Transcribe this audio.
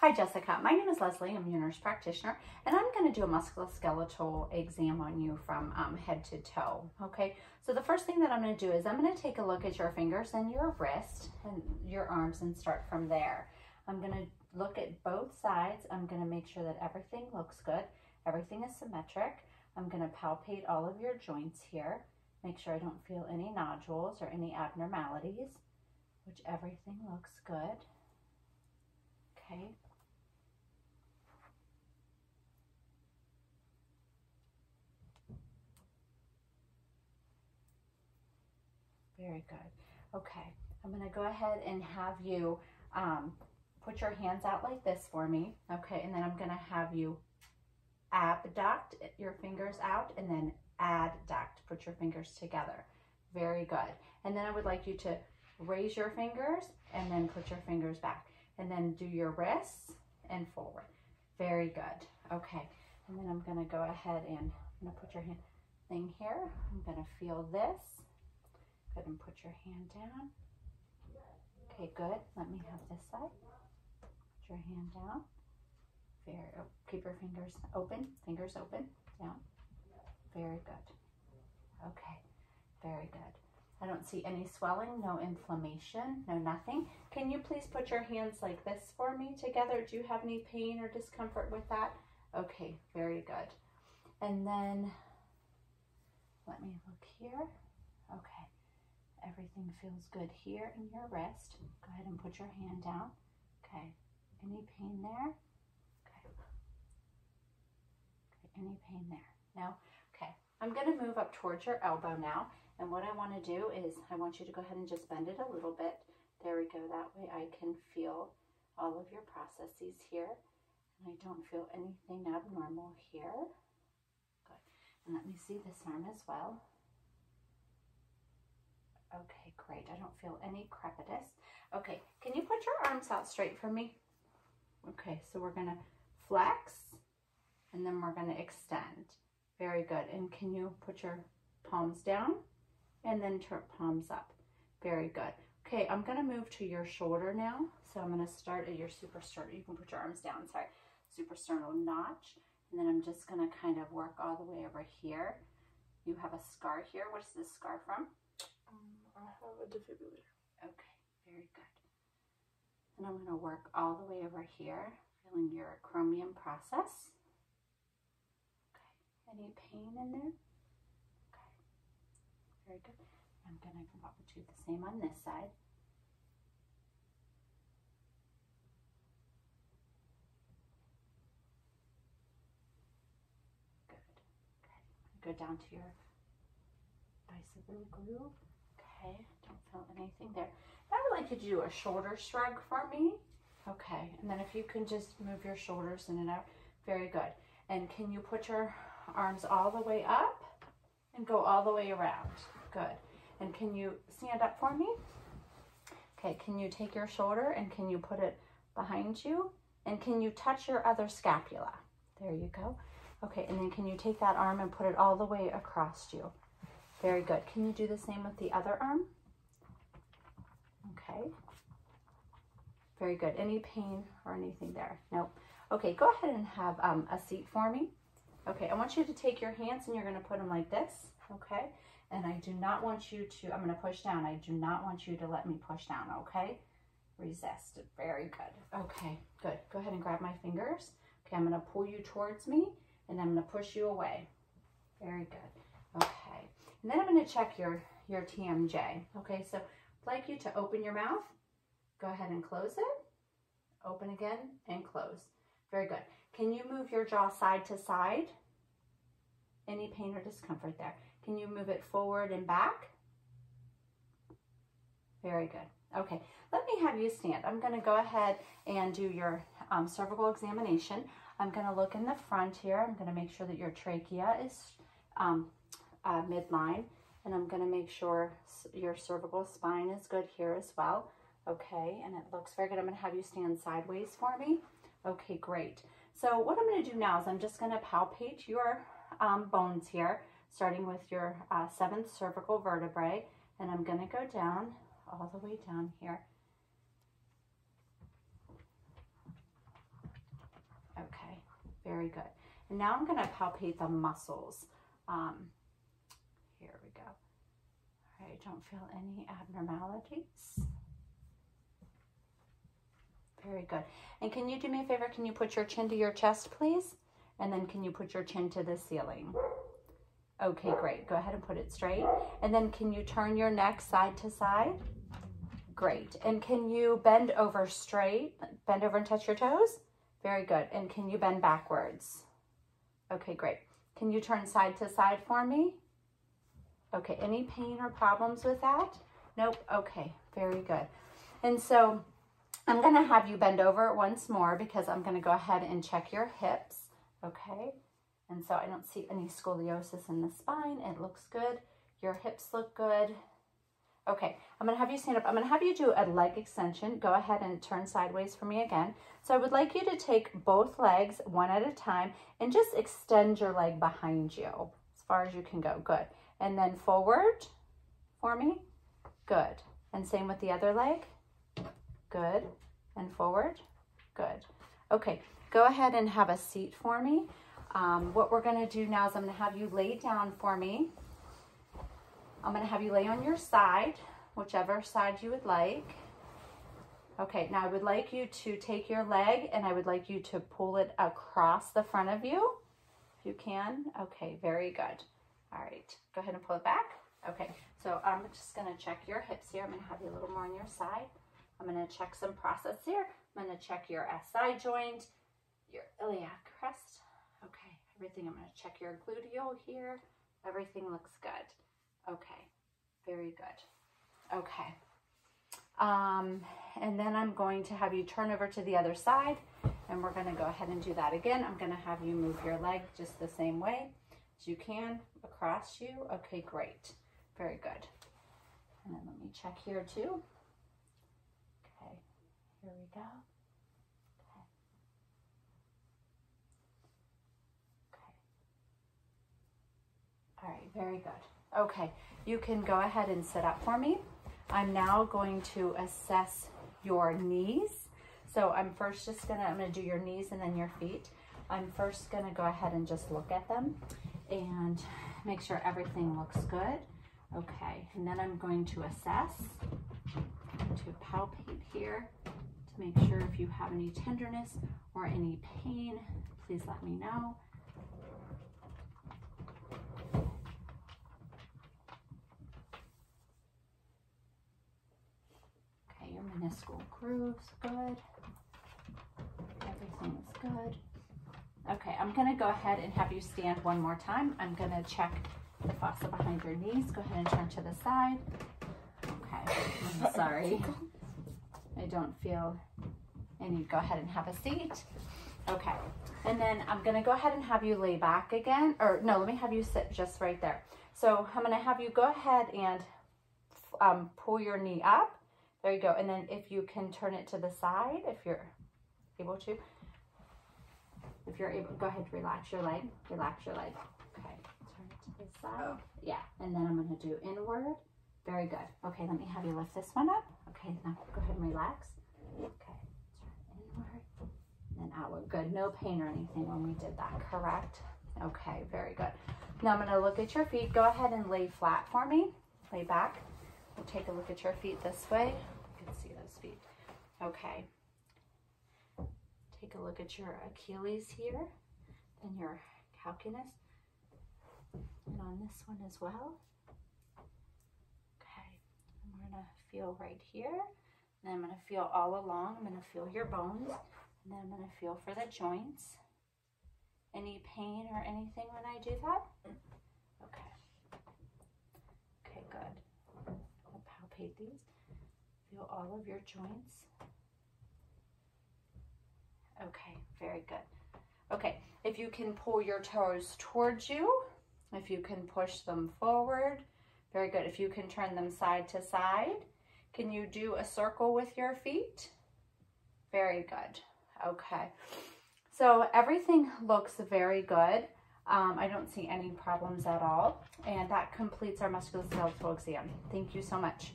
Hi Jessica, my name is Leslie. I'm your nurse practitioner and I'm going to do a musculoskeletal exam on you from head to toe. Okay, so the first thing that I'm going to do is I'm going to take a look at your fingers and your wrist and your arms and start from there. I'm going to look at both sides. I'm going to make sure that everything looks good. Everything is symmetric. I'm going to palpate all of your joints here. Make sure I don't feel any nodules or any abnormalities, which everything looks good. Okay. Very good. Okay, I'm going to go ahead and have you put your hands out like this for me. Okay, and then I'm going to have you abduct your fingers out and then adduct. Put your fingers together. Very good. And then I would like you to raise your fingers and then put your fingers back. And then do your wrists and forward. Very good. Okay, and then I'm going to go ahead and I'm going to put your hand thing here. I'm going to feel this. Go ahead and put your hand down. Okay, good. Let me have this side. Put your hand down. Keep your fingers open, down. Very good. Okay, very good. I don't see any swelling, no inflammation, no nothing. Can you please put your hands like this for me together? Do you have any pain or discomfort with that? Okay, very good. And then, let me look here. Okay, everything feels good here in your wrist. Go ahead and put your hand down. Okay, any pain there? Any pain there? No? Okay. I'm going to move up towards your elbow now. And what I want to do is I want you to go ahead and just bend it a little bit. There we go. That way I can feel all of your processes here. And I don't feel anything abnormal here. Good. And let me see this arm as well. Okay, great. I don't feel any crepitus. Okay. Can you put your arms out straight for me? Okay. So we're going to flex. And then we're going to extend. Very good. And can you put your palms down and then turn palms up? Very good. Okay, I'm going to move to your shoulder now. So I'm going to start at your suprasternal. You can put your arms down, sorry. Suprasternal notch. And then I'm just going to kind of work all the way over here. You have a scar here. What is this scar from? I have a defibrillator. Okay, very good. And I'm going to work all the way over here, feeling your acromion process. Any pain in there? Okay, very good. I'm going to do the same on this side. Good. Okay, go down to your bicipital groove. Okay, don't feel anything there. I would like you to do a shoulder shrug for me. Okay, and then if you can just move your shoulders in and out. Very good. And can you put your arms all the way up and go all the way around? Good. And can you stand up for me? Okay, can you take your shoulder and can you put it behind you? And can you touch your other scapula? There you go. Okay, and then can you take that arm and put it all the way across you? Very good. Can you do the same with the other arm? Okay. Very good. Any pain or anything there? Nope. Okay, go ahead and have a seat for me. Okay, I want you to take your hands and you're going to put them like this, okay? And I do not want you to, I'm going to push down. I do not want you to let me push down, okay? Resist. Very good. Okay, good. Go ahead and grab my fingers. Okay, I'm going to pull you towards me and I'm going to push you away. Very good. Okay, and then I'm going to check your TMJ. Okay, so I'd like you to open your mouth. Go ahead and close it. Open again and close. Very good. Can you move your jaw side to side? Any pain or discomfort there? Can you move it forward and back? Very good. Okay, let me have you stand. I'm going to go ahead and do your cervical examination. I'm going to look in the front here. I'm going to make sure that your trachea is midline. And I'm going to make sure your cervical spine is good here as well. Okay, and it looks very good. I'm going to have you stand sideways for me. Okay, great. So what I'm going to do now is I'm just going to palpate your bones here, starting with your 7th cervical vertebrae, and I'm going to go down, all the way down here. very good. And now I'm going to palpate the muscles. Here we go. All right, don't feel any abnormalities. Very good. And can you do me a favor? Can you put your chin to your chest, please? And then can you put your chin to the ceiling? Okay, great. Go ahead and put it straight. And then can you turn your neck side to side? Great. And can you bend over straight? Bend over and touch your toes? Very good. And can you bend backwards? Okay, great. Can you turn side to side for me? Okay, any pain or problems with that? Nope. Okay, very good. And so I'm going to have you bend over once more because I'm going to go ahead and check your hips. Okay. And so I don't see any scoliosis in the spine. It looks good. Your hips look good. Okay, I'm going to have you stand up. I'm going to have you do a leg extension. Go ahead and turn sideways for me again. So I would like you to take both legs one at a time and just extend your leg behind you as far as you can go. Good. And then forward for me. Good. And same with the other leg. Good. And forward. Good. Okay, go ahead and have a seat for me. What we're going to do now is I'm going to have you lay down for me. I'm going to have you lay on your side, whichever side you would like. Okay, now I would like you to take your leg and I would like you to pull it across the front of you, if you can. Okay, very good. All right, go ahead and pull it back. Okay, so I'm just going to check your hips here. I'm going to have you a little more on your side. I'm going to check some process here. I'm going to check your SI joint, your iliac crest. Okay, everything. I'm going to check your gluteal here. Everything looks good. Okay, very good. Okay. And then I'm going to have you turn over to the other side and we're going to go ahead and do that again. I'm going to have you move your leg just the same way as you can across you. Okay, great. Very good. And then let me check here too. Okay, here we go. Okay. All right, very good. Okay, you can go ahead and sit up for me. I'm now going to assess your knees. So I'm first just I'm gonna do your knees and then your feet. I'm first gonna go ahead and just look at them and make sure everything looks good. Okay, and then I'm going to assess, to palpate here to make sure if you have any tenderness or any pain, please let me know. Your meniscal grooves, good. Everything is good. Okay, I'm going to go ahead and have you stand one more time. I'm going to check the fossa behind your knees. Go ahead and turn to the side. Okay, I'm sorry. I don't feel any. Go ahead and have a seat. Okay, and then I'm going to go ahead and have you lay back again. Or no, let me have you sit just right there. So I'm going to have you go ahead and pull your knee up. There you go. And then if you can turn it to the side, if you're able to. If you're able, go ahead, relax your leg. Relax your leg. Okay. Turn it to the side. Yeah. And then I'm going to do inward. Very good. Okay, let me have you lift this one up. Okay, now go ahead and relax. Okay. Turn inward. And then outward. Good. No pain or anything when we did that, correct? Okay, very good. Now I'm going to look at your feet. Go ahead and lay flat for me. Lay back. We'll take a look at your feet this way. You can see those feet. Okay. Take a look at your Achilles here, then your calcaneus, and on this one as well. Okay. And we're going to feel right here. And then I'm going to feel all along. I'm going to feel your bones. And then I'm going to feel for the joints. Any pain or anything when I do that? Okay. Okay, good. Palpate these. Feel all of your joints. Okay, very good. Okay, if you can pull your toes towards you, if you can push them forward, very good. If you can turn them side to side, can you do a circle with your feet? Very good. Okay, so everything looks very good. I don't see any problems at all, and that completes our musculoskeletal exam. Thank you so much.